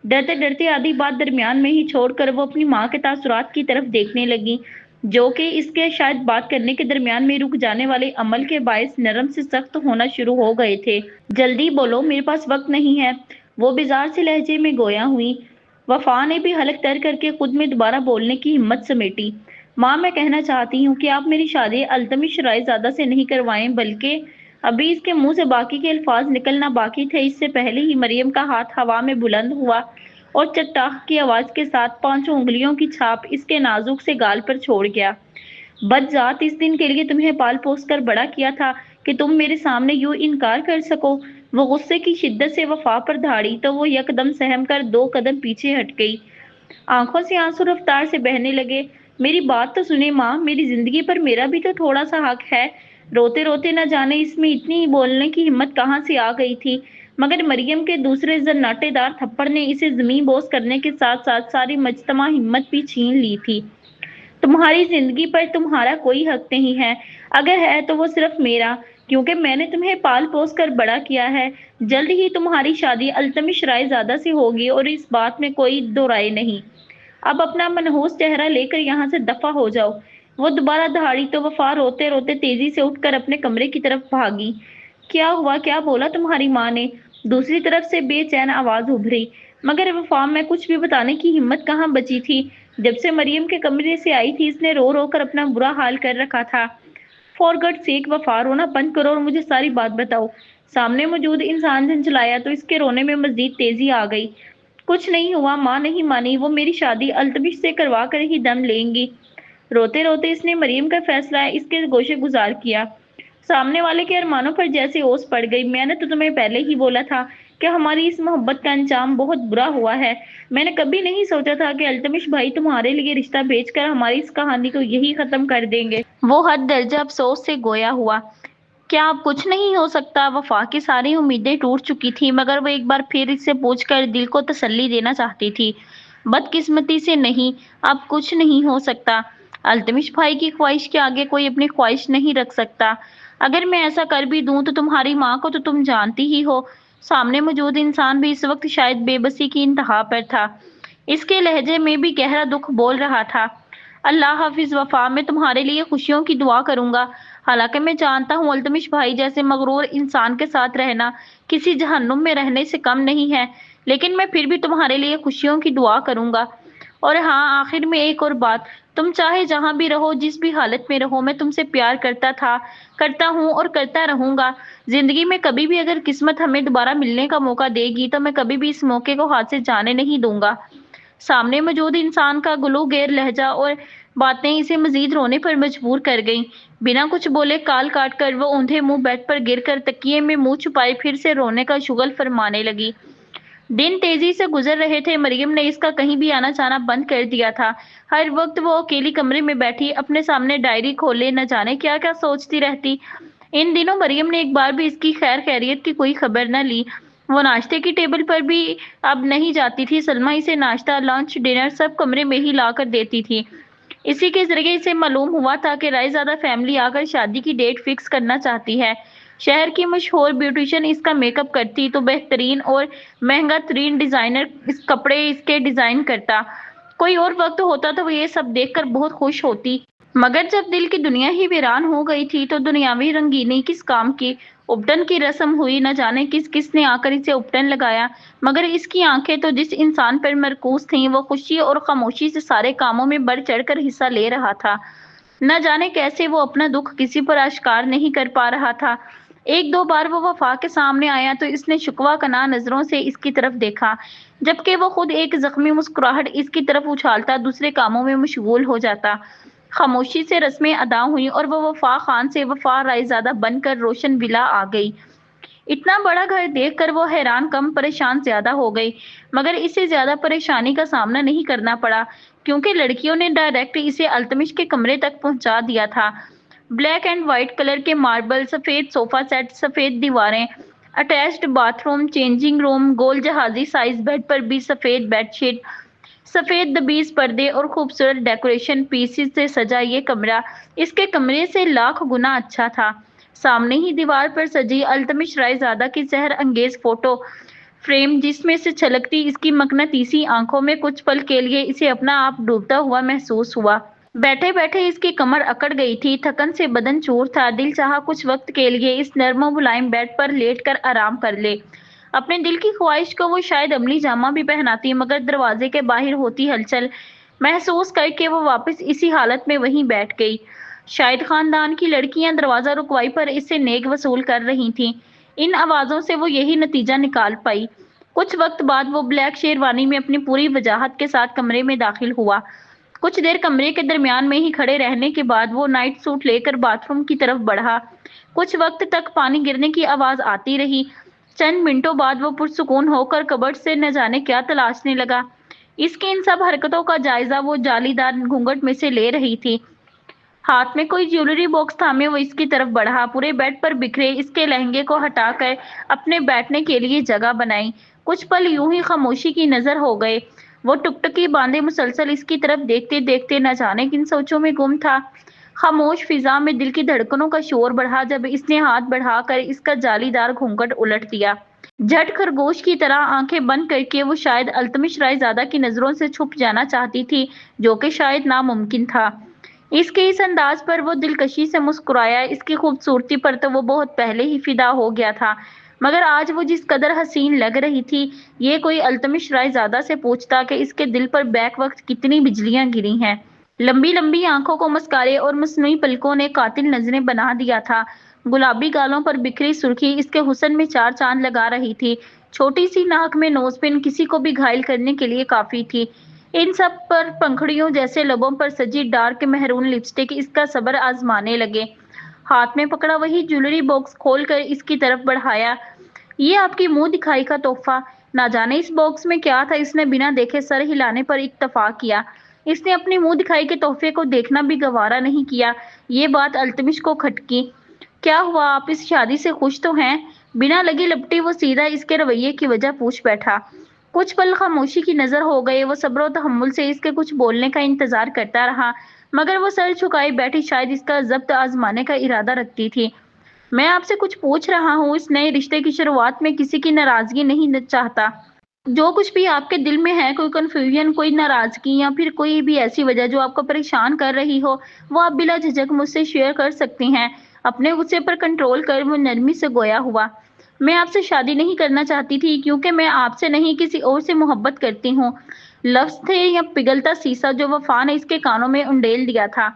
S1: ڈرتے ڈرتے آدھی بات درمیان میں ہی چھوڑ کر وہ اپنی ماں کے تاثرات کی طرف دیکھنے لگی، جو کہ اس کے شاید بات کرنے کے درمیان میں رک جانے والے عمل کے باعث نرم سے سخت ہونا شروع ہو گئے تھے۔ جلدی بولو، میرے پاس وقت نہیں ہے، وہ بیزار سے لہجے میں گویا ہوئی۔ وفا نے بھی حلق تر کر کے خود میں دوبارہ بولنے کی ہمت سمیٹی۔ ماں، میں کہنا چاہتی ہوں کہ آپ میری شادی التمش رائے زادہ سے نہیں کروائیں، بلکہ… ابھی اس کے منہ سے باقی کے الفاظ نکلنا باقی تھے، اس سے پہلے ہی مریم کا ہاتھ ہوا میں بلند ہوا اور چٹاخ کی آواز کے ساتھ 5 انگلیوں کی چھاپ اس کے نازک سے گال پر چھوڑ گیا۔ بدذات، اس دن کے لیے تمہیں پال پوس کر بڑا کیا تھا کہ تم میرے سامنے یوں انکار کر سکو۔ وہ غصے کی شدت سے وفا پر دھاڑی تو وہ یکدم سہم کر 2 قدم پیچھے ہٹ گئی۔ آنکھوں سے آنسو رفتار سے بہنے لگے۔ میری بات تو سنیں ماں، میری زندگی پر میرا بھی تو تھوڑا سا حق ہے۔ روتے روتے نہ جانے اس میں اتنی بولنے کی ہمت کہاں سے آ گئی تھی، مگر مریم کے دوسرے زناٹے دار تھپڑ نے اسے زمین بوس کرنے کے ساتھ ساتھ ساری مجتمع ہمت بھی چھین لی تھی۔ تمہاری زندگی پر تمہارا کوئی حق نہیں ہے، اگر ہے تو وہ صرف میرا، کیونکہ میں نے تمہیں پال پوس کر بڑا کیا ہے۔ جلد ہی تمہاری شادی التمش رائے زادہ سے ہوگی اور اس بات میں کوئی دو رائے نہیں۔ اب اپنا منحوس چہرہ لے کر یہاں سے دفع ہو جاؤ۔ وہ دوبارہ دہاڑی تو وفا روتے روتے تیزی سے اٹھ کر اپنے کمرے کی طرف بھاگی۔ کیا ہوا؟ کیا بولا تمہاری ماں نے؟ دوسری طرف سے بے چین آواز ابھری، مگر وفا میں کچھ بھی بتانے کی ہمت کہاں بچی تھی۔ جب سے مریم کے کمرے سے آئی تھی اس نے رو رو کر اپنا برا حال کر رکھا تھا۔ فور گڈ سیک وفا، رونا بند کرو اور مجھے ساری بات بتاؤ۔ سامنے موجود انسان جھنجھلایا تو اس کے رونے میں مزید تیزی آ گئی۔ کچھ نہیں ہوا، ماں نہیں مانی، وہ میری شادی التمش سے کروا کر ہی دم لیں گی۔ روتے روتے اس نے مریم کا فیصلہ اس کے گوشے گزار کیا۔ سامنے والے کے ارمانوں پر جیسے اوس پڑ گئی۔ میں نے تو تمہیں پہلے ہی بولا تھا کہ ہماری اس محبت کا انجام بہت برا ہوا ہے۔ میں نے کبھی نہیں سوچا تھا کہ التمش بھائی تمہارے لیے رشتہ بھیج کر ہماری اس کہانی کو یہی ختم کر دیں گے۔ وہ حد درجہ افسوس سے گویا ہوا۔ کیا اب کچھ نہیں ہو سکتا؟ وفا کی ساری امیدیں ٹوٹ چکی تھی، مگر وہ ایک بار پھر اس سے پوچھ کر دل کو تسلی دینا چاہتی تھی۔ بدقسمتی سے نہیں، اب کچھ نہیں ہو سکتا۔ التمش بھائی کی خواہش کے آگے کوئی اپنی خواہش نہیں رکھ سکتا۔ اگر میں ایسا کر بھی دوں تو تمہاری ماں کو تو تم جانتی ہی ہو۔ سامنے موجود انسان بھی اس وقت شاید بے بسی کی انتہا پر تھا۔ اس کے لہجے میں بھی گہرا دکھ بول رہا تھا۔ اللہ حافظ وفا، میں تمہارے لیے خوشیوں کی دعا کروں گا۔ حالانکہ میں جانتا ہوں التمش بھائی جیسے مغرور انسان کے ساتھ رہنا کسی جہنم میں رہنے سے کم نہیں ہے، لیکن میں پھر بھی تمہارے لیے خوشیوں کی دعا کروں گا۔ اور ہاں، آخر میں ایک اور بات، تم چاہے جہاں بھی رہو، جس بھی حالت میں رہو، میں تم سے پیار کرتا تھا، کرتا ہوں اور کرتا رہوں گا۔ زندگی میں کبھی بھی اگر قسمت ہمیں دوبارہ ملنے کا موقع دے گی تو میں کبھی بھی اس موقع کو ہاتھ سے جانے نہیں دوں گا۔ سامنے موجود انسان کا گلوگیر لہجہ اور باتیں اسے مزید رونے پر مجبور کر گئیں۔ بنا کچھ بولے کال کاٹ کر وہ اوندھے منہ بیڈ پر گر کر تکیے میں منہ چھپائے پھر سے رونے کا شغل فرمانے لگی۔ دن تیزی سے گزر رہے تھے۔ مریم نے اس کا کہیں بھی آنا جانا بند کر دیا تھا۔ ہر وقت وہ اکیلی کمرے میں بیٹھی اپنے سامنے ڈائری کھولے نہ جانے کیا کیا سوچتی رہتی۔ ان دنوں مریم نے ایک بار بھی اس کی خیر خیریت کی کوئی خبر نہ لی۔ وہ ناشتے کی ٹیبل پر بھی اب نہیں جاتی تھی۔ سلمیٰ اسے ناشتہ، لنچ، ڈنر سب کمرے میں ہی لا کر دیتی تھی۔ اسی کے ذریعے اسے معلوم ہوا تھا کہ رائے زادہ فیملی آ کر شادی کی ڈیٹ فکس کرنا چاہتی ہے۔ شہر کی مشہور بیوٹیشین اس کا میک اپ کرتی تو بہترین اور مہنگا ترین ڈیزائنر کپڑے اس کے ڈیزائن کرتا۔ کوئی اور وقت ہوتا تو وہ یہ سب دیکھ کر بہت خوش ہوتی، مگر جب دل کی دنیا ہی ویران ہو گئی تھی تو دنیاوی رنگینی کس کام کی۔ اپٹن کی رسم ہوئی، نہ جانے کس کس نے آ کر اسے اپٹن لگایا، مگر اس کی آنکھیں تو جس انسان پر مرکوز تھیں وہ خوشی اور خاموشی سے سارے کاموں میں بڑھ چڑھ کر حصہ لے رہا تھا۔ نہ جانے کیسے وہ اپنا دکھ کسی پر اشکار نہیں کر پا رہا تھا۔ ایک دو بار وہ وفا کے سامنے آیا تو اس نے شکوہ کناں نظروں سے اس کی طرف دیکھا، جبکہ وہ خود ایک زخمی مسکراہٹ اس کی طرف اچھالتا دوسرے کاموں میں مشغول ہو جاتا۔ خاموشی سے رسمیں ادا ہوئیں اور وہ وفا خان سے وفا رائے زادہ بن کر روشن ولا آ گئی۔ اتنا بڑا گھر دیکھ کر وہ حیران کم پریشان زیادہ ہو گئی، مگر اسے زیادہ پریشانی کا سامنا نہیں کرنا پڑا، کیونکہ لڑکیوں نے ڈائریکٹ اسے التمش کے کمرے تک پہنچا دیا تھا۔ بلیک اینڈ وائٹ کلر کے ماربل، سفید صوفہ سیٹ، سفید دیواریں، attached bath room, changing room, گول جہازی سائز بیڈ پر بھی سفید بیڈ شیٹ، سفید دبیز پردے اور خوبصورت ڈیکوریشن پیسز سے سجا یہ کمرہ اس کے کمرے سے لاکھ گنا اچھا تھا۔ سامنے ہی دیوار پر سجی التمش رائے زادہ کی سحر انگیز فوٹو فریم، جس میں سے چھلکتی اس کی مقناطیسی آنکھوں میں کچھ پل کے لیے اسے اپنا آپ ڈوبتا ہوا محسوس ہوا۔ بیٹھے بیٹھے اس کی کمر اکڑ گئی تھی، تھکن سے بدن چور تھا، دل چاہا کچھ وقت کے لیے اس نرم و ملائم بیڈ پر لیٹ کر آرام کر لے۔ اپنے دل کی خواہش کو وہ شاید عملی جامہ بھی پہناتی، مگر دروازے کے باہر ہوتی ہلچل محسوس کر کے وہ واپس اسی حالت میں وہیں بیٹھ گئی۔ شاید خاندان کی لڑکیاں دروازہ رکوائی پر اس سے نیک وصول کر رہی تھیں۔ ان آوازوں سے وہ یہی نتیجہ نکال پائی۔ کچھ وقت بعد وہ بلیک شیروانی میں اپنی پوری وجاہت کے ساتھ کمرے میں داخل ہوا۔ کچھ دیر کمرے کے درمیان میں ہی کھڑے رہنے کے بعد وہ نائٹ سوٹ لے کر باتھ روم کی طرف بڑھا۔ کچھ وقت تک پانی گرنے کی آواز آتی رہی۔ چند منٹوں بعد وہ پرسکون ہو کر کبرڈ سے نہ جانے کیا تلاشنے لگا۔ اس کی ان سب حرکتوں کا جائزہ وہ جالی دار گھونگھٹ میں سے لے رہی تھی۔ ہاتھ میں کوئی جیولری باکس تھامے وہ اس کی طرف بڑھا۔ پورے بیڈ پر بکھرے اس کے لہنگے کو ہٹا کر اپنے بیٹھنے کے لیے جگہ بنائی۔ کچھ پل یوں ہی خاموشی کی نظر ہو گئے۔ وہ ٹکٹکی باندھے مسلسل اس کی طرف دیکھتے دیکھتے نہ جانے کن سوچوں میں گم تھا۔ خاموش فضا میں دل کی دھڑکنوں کا شور بڑھا جب اس نے ہاتھ بڑھا کر اس کا جالی دار گھونگھٹ الٹ دیا۔ جھٹ خرگوش کی طرح آنکھیں بند کر کے وہ شاید التمش رائے زادہ کی نظروں سے چھپ جانا چاہتی تھی، جو کہ شاید ناممکن تھا۔ इसके इस अंदाज पर वो दिलकशी से मुस्कुराया। इसकी खूबसूरती पर तो वो बहुत पहले ही फिदा हो गया था, मगर आज वो जिस कदर हसीन लग रही थी, ये कोई अल्तमिश रायजादा से पूछता कि इसके दिल पर बैक वक्त कितनी बिजलियां गिरी हैं। लंबी लंबी आंखों को मस्कारे और मसनूई पलकों ने कातिल नजरें बना दिया था। गुलाबी गालों पर बिखरी सुर्खी इसके हुस्न में चार चांद लगा रही थी। छोटी सी नाक में नोजपिन किसी को भी घायल करने के लिए काफी थी। इन सब पर पंखुड़ियों जैसे लबों पर सजी डार्क मेहरून लिपस्टिक इसका सब्र आजमाने लगे। हाथ में पकड़ा वही ज्वेलरी बॉक्स खोलकर इसकी तरफ बढ़ाया। ये आपकी मुंह दिखाई का तोहफा। ना जाने इस बॉक्स में क्या था, इसने बिना देखे सर हिलाने पर इत्तफाक किया। इसने अपनी मुंह दिखाई के तोहफे को देखना भी गवारा नहीं किया। ये बात अल्तमिश को खटकी। क्या हुआ, आप इस शादी से खुश तो हैं? बिना लगी लपटी वो सीधा इसके रवैये की वजह पूछ बैठा। कुछ पल खामोशी की नजर हो गए। वो सब्र और तहम्मुल से इसके कुछ बोलने का इंतजार करता रहा, मगर वो सर झुकाए बैठी शायद इसका जब्त आजमाने का इरादा रखती थी। मैं आपसे कुछ पूछ रहा हूँ, इस नए रिश्ते की शुरुआत में किसी की नाराजगी नहीं चाहता। जो कुछ भी आपके दिल में है, कोई कंफ्यूजन, कोई नाराजगी या फिर कोई भी ऐसी वजह जो आपको परेशान कर रही हो, वो आप बिला झिझक मुझसे शेयर कर सकती हैं। अपने गुस्से पर कंट्रोल कर वो नरमी से गोया हुआ। मैं आपसे शादी नहीं करना चाहती थी क्योंकि मैं आपसे नहीं किसी और से मोहब्बत करती हूँ। लफ्ज थे या पिघलता शीशा जो वफा ने इसके कानों में उंडेल दिया था।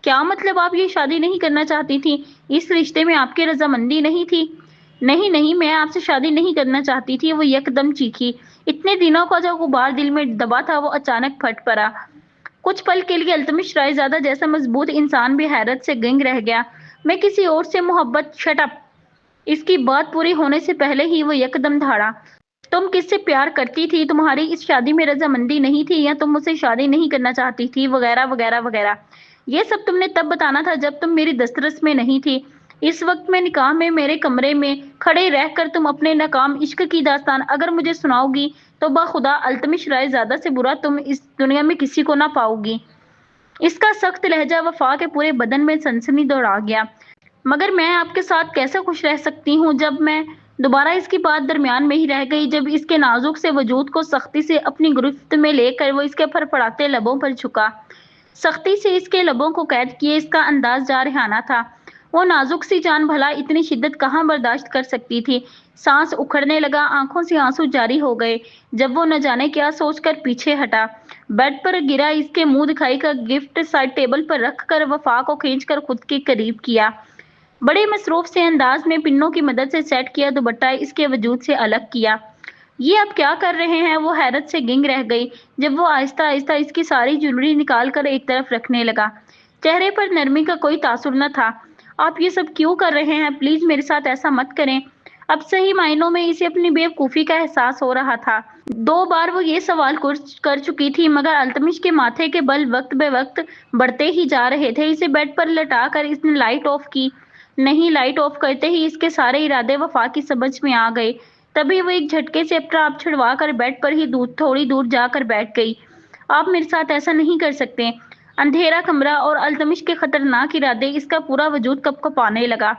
S1: क्या मतलब, आप ये शादी नहीं करना चाहती थी? इस रिश्ते में आपकी रजामंदी नहीं थी? नहीं नहीं, मैं आपसे शादी नहीं करना चाहती थी, वो यकदम चीखी। इतने दिनों का जो गुबार दिल में दबा था वो अचानक फट पड़ा। कुछ पल के लिए अल्तमिश रायजादा जैसा मजबूत इंसान भी हैरत से गंग रह गया। मैं किसी और से मोहब्बत, शट अप। इसकी बात पूरी होने से पहले ही वो यकदम धाड़ा। तुम किससे प्यार करती थी? तुम्हारी इस शादी में रजामंदी नहीं थी, या तुम मुझसे शादी नहीं करना चाहती थी, वगैरह वगैरह वगैरह। ये सब तुमने तब बताना था जब तुम मेरी दस्तरस में नहीं थी। इस वक्त मैं निकाह में मेरे कमरे में खड़े रहकर तुम अपने नाकाम इश्क की दास्तान अगर मुझे सुनाओगी, तो बाखुदा अल्तमिश राय ज्यादा से बुरा तुम इस दुनिया में किसी को ना पाओगी। इसका सख्त लहजा वफा के पूरे बदन में सनसनी दौड़ा गया। मगर मैं आपके साथ कैसे खुश रह सकती हूँ जब मैं दोबारा इसकी बात दरमियान में ही रह गई, जब इसके नाजुक से वजूद को सख्ती से अपनी गिरफ्त में लेकर वो इसके फड़फड़ाते लबों पर झुका। सख्ती से इसके लबों को कैद किए इसका अंदाज जारहाना था। वो नाजुक सी जान भला इतनी शिद्दत कहाँ बर्दाश्त कर सकती थी। सांस उखड़ने लगा, आंखों से आंसू जारी हो गए जब वो न जाने क्या सोचकर पीछे हटा। बेड पर गिरा इसके मुंह दिखाई का गिफ्ट साइड टेबल पर रख कर वफा को खींचकर खुद के करीब किया। बड़े मसरूफ से अंदाज में पिन्नों की मदद से सेट किया दुपट्टा इसके वजूद से अलग किया। ये अब क्या कर रहे हैं? वो हैरत से गिंग रह गई जब वो आहिस्ता आहिस्ता इसकी सारी ज्वेलरी निकाल कर एक तरफ रखने लगा। चेहरे पर नरमी का कोई तासुर न था। आप ये सब क्यों कर रहे हैं? प्लीज मेरे साथ ऐसा मत करें। अब सही मायनों में इसे अपनी बेवकूफी का एहसास हो रहा था। 2 बार वो ये सवाल कर चुकी थी, मगर अल्तमिश के माथे के बल वक्त बे वक्त बढ़ते ही जा रहे थे। इसे बेड पर लटा कर इसने लाइट ऑफ की। नहीं, लाइट ऑफ करते ही इसके सारे इरादे वफा की समझ में आ गए। तभी वो एक झटके से अपना आप छुड़वा कर बेड पर ही थोड़ी दूर जाकर बैठ गई। आप मेरे साथ ऐसा नहीं कर सकते। अंधेरा कमरा और अल्तमिश के खतरनाक इरादे, इसका पूरा वजूद कपकपाने लगा।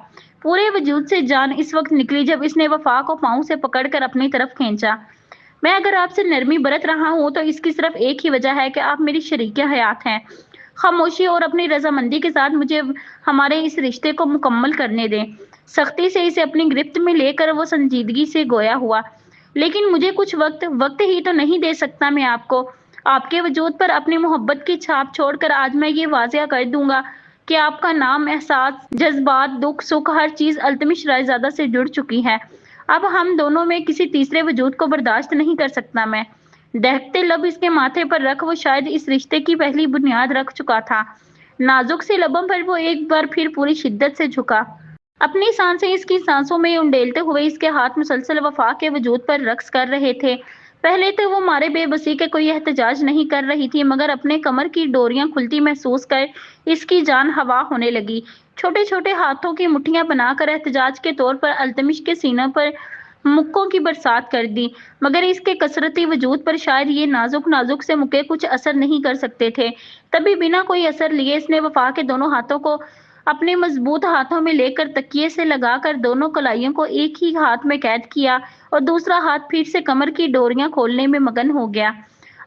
S1: पूरे वजूद से जान इस वक्त निकली जब इसने वफा को पांव से पकड़कर अपनी तरफ खींचा। मैं अगर आपसे नरमी बरत रहा हूँ तो इसकी सिर्फ एक ही वजह है कि आप मेरी शरीके हयात हैं। खामोशी और अपनी रजामंदी के साथ मुझे हमारे इस रिश्ते को मुकम्मल करने दें। सख्ती से इसे अपनी गिरफ्त में लेकर वो संजीदगी से गोया हुआ। लेकिन मुझे कुछ वक्त ही तो नहीं दे सकता मैं आपको। आपके वजूद पर अपनी मोहब्बत की छाप छोड़कर आज मैं ये वाजिया कर दूंगा कि आपका नाम, एहसास, जज्बात, दुख सुख, हर चीज अल्तमिश रायजादा से जुड़ चुकी है। अब हम दोनों में किसी तीसरे वजूद को बर्दाश्त नहीं कर सकता मैं। दहकते लब इसके माथे पर रख वो शायद इस रिश्ते की पहली बुनियाद रख चुका था। नाजुक से लबों पर वो एक बार फिर पूरी शिद्दत से झुका। अपनी सांसें इसकी सांसों में उंडेलते हुए इसके हाथ मुसलसल वफा के वजूद पर रक्स कर रहे थे। पहले तो वो मारे बेबसी के कोई एहतजाज नहीं कर रही थी, मगर अपने कमर की डोरियां खुलती महसूस कर इसकी जान हवा होने लगी। छोटे छोटे हाथों की मुट्ठियां बनाकर एहतजाज के तौर पर अल्तमिश के सीनों पर मुक्कों की बरसात कर दी, मगर इसके कसरती वजूद पर शायद ये नाजुक नाजुक से मुक्के कुछ असर नहीं कर सकते थे। तभी बिना कोई असर लिए इसने वफा के दोनों हाथों को अपने मजबूत हाथों में लेकर तकिए से लगाकर दोनों कलाइयों को एक ही हाथ में कैद किया और दूसरा हाथ फिर से कमर की डोरियां खोलने में मगन हो गया।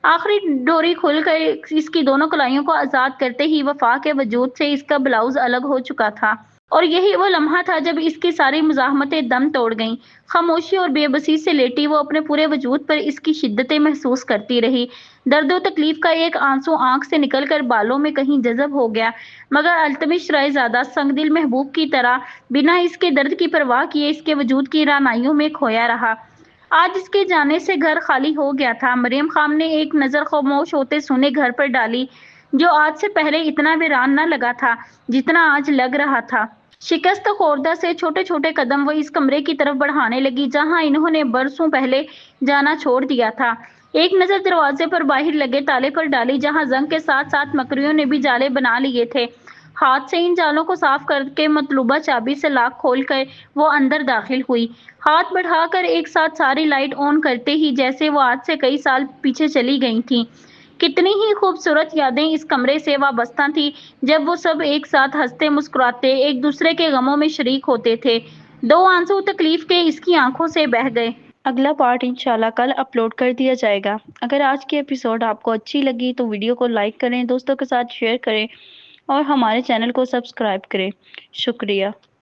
S1: آخری ڈوری کھل کر اس کی دونوں کلائیوں کو آزاد کرتے ہی وفا کے وجود سے اس کا بلاؤز الگ ہو چکا تھا، اور یہی وہ لمحہ تھا جب اس کی ساری مزاحمتیں دم توڑ گئیں۔ خاموشی اور بے بسی سے لیٹی وہ اپنے پورے وجود پر اس کی شدتیں محسوس کرتی رہی۔ درد و تکلیف کا ایک آنسو آنکھ سے نکل کر بالوں میں کہیں جذب ہو گیا، مگر التمش رائے زادہ سنگ دل محبوب کی طرح بنا اس کے درد کی پرواہ کیے اس کے وجود کی رعنائیوں میں کھویا رہا۔ آج اس کے جانے سے گھر خالی ہو گیا تھا۔ مریم خام نے ایک نظر خاموش ہوتے سونے گھر پر ڈالی، جو آج سے پہلے اتنا ویران نہ لگا تھا جتنا آج لگ رہا تھا۔ شکست خوردہ سے چھوٹے چھوٹے قدم وہ اس کمرے کی طرف بڑھانے لگی جہاں انہوں نے برسوں پہلے جانا چھوڑ دیا تھا۔ ایک نظر دروازے پر باہر لگے تالے پر ڈالی جہاں زنگ کے ساتھ ساتھ مکڑیوں نے بھی جالے بنا لیے تھے۔ ہاتھ سے ان جالوں کو صاف کر کے مطلوبہ چابی سے لاک کھول کر وہ اندر داخل ہوئی، ہاتھ بڑھا کر ایک ساتھ ساری لائٹ آن کرتے ہی جیسے وہ آج سے کئی سال پیچھے چلی گئی تھیں۔ کتنی ہی خوبصورت یادیں اس کمرے سے وابستہ تھیں جب وہ سب ایک ساتھ ہنستے مسکراتے ایک دوسرے کے غموں میں شریک ہوتے تھے۔ دو آنسو تکلیف کے اس کی آنکھوں سے بہہ گئے۔ اگلا پارٹ انشاءاللہ کل اپلوڈ کر دیا جائے گا۔ اگر آج کی ایپیسوڈ آپ کو اچھی لگی تو ویڈیو کو لائک کریں، دوستوں کے ساتھ شیئر کریں اور ہمارے چینل کو سبسکرائب کریں۔ شکریہ۔